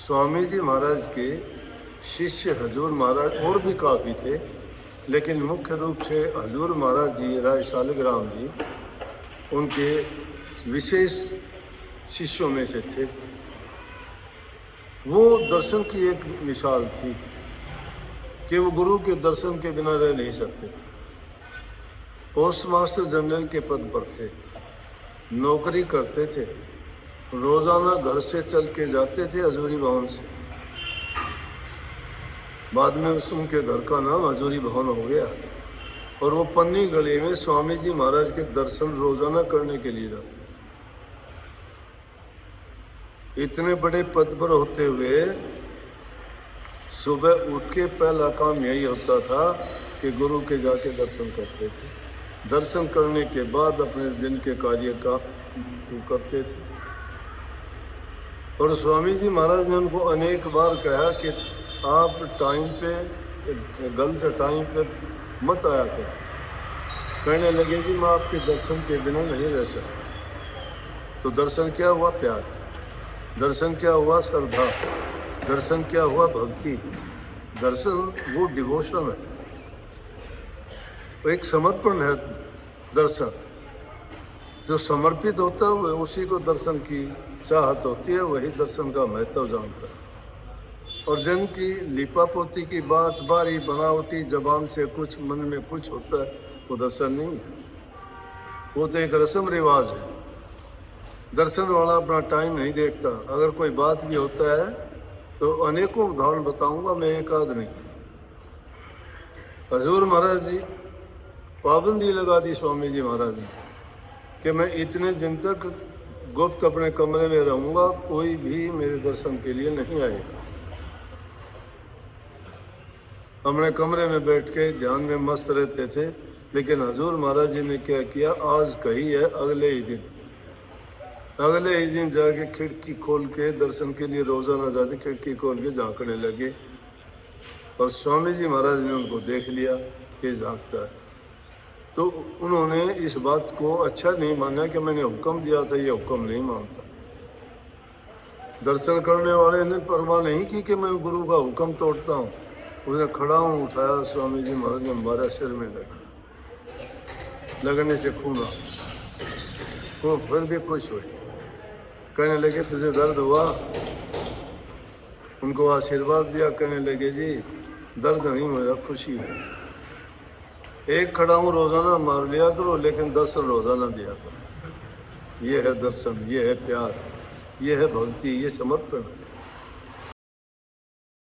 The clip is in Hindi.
स्वामी जी महाराज के शिष्य हजूर महाराज और भी काफ़ी थे, लेकिन मुख्य रूप से हजूर महाराज जी राय शालिग्राम जी उनके विशेष शिष्यों में से थे। वो दर्शन की एक मिसाल थी कि वो गुरु के दर्शन के बिना रह नहीं सकते। पोस्ट मास्टर जनरल के पद पर थे, नौकरी करते थे, रोजाना घर से चल के जाते थे हजूरी भवन से। बाद में उनके घर का नाम हजूरी भवन हो गया और वो पन्नी गली में स्वामी जी महाराज के दर्शन रोजाना करने के लिए जाते थे। इतने बड़े पद पर होते हुए सुबह उठ के पहला काम यही होता था कि गुरु के जाके दर्शन करते थे। दर्शन करने के बाद अपने दिन के कार्य का करते थे। और स्वामी जी महाराज ने उनको अनेक बार कहा कि आप टाइम पे गलत टाइम पे मत आया कर। कहने लगे कि मैं आपके दर्शन के बिना नहीं रह सकता। तो दर्शन क्या हुआ? प्यार। दर्शन क्या हुआ? श्रद्धा। दर्शन क्या हुआ? भक्ति। दर्शन वो डिवोशन है, वो एक समर्पण है। दर्शन जो समर्पित होता है उसी को दर्शन की चाहत होती है, वही दर्शन का महत्व जानता है। और जन की लिपापोती की बात, बारी बनावटी जबान से कुछ मन में कुछ होता है, वो दर्शन नहीं है, वो तो एक रस्म रिवाज है। दर्शन वाला अपना टाइम नहीं देखता। अगर कोई बात भी होता है तो अनेकों उदाहरण बताऊंगा मैं, एक आध नहीं। हजूर महाराज जी पाबंदी लगा दी स्वामी जी महाराज ने कि मैं इतने दिन तक गुप्त अपने कमरे में रहूंगा, कोई भी मेरे दर्शन के लिए नहीं आएगा। अपने कमरे में बैठ के ध्यान में मस्त रहते थे। लेकिन हजूर महाराज जी ने क्या किया? आज कही है, अगले ही दिन जाके खिड़की खोल के दर्शन के लिए रोजाना जाके खिड़की खोल के झांकने लगे। और स्वामी जी महाराज ने उनको देख लिया कि झांकता है, तो उन्होंने इस बात को अच्छा नहीं माना कि मैंने हुक्म दिया था, ये हुक्म नहीं मानता। दर्शन करने वाले ने परवाह नहीं की कि मैं गुरु का हुक्म तोड़ता हूँ। उसने खड़ा हूँ उठाया, स्वामी जी महाराज ने हमारा सिर में लगने से खूना, वो फिर भी खुश हुए। कहने लगे तुझे दर्द हुआ? उनको आशीर्वाद दिया। कहने लगे जी दर्द नहीं हुआ, खुशी हुई। एक खड़ा हूँ रोजाना मार लिया करो, लेकिन दर्शन रोजाना दिया करो। ये है दर्शन, ये है प्यार, ये है भक्ति, ये समर्पण।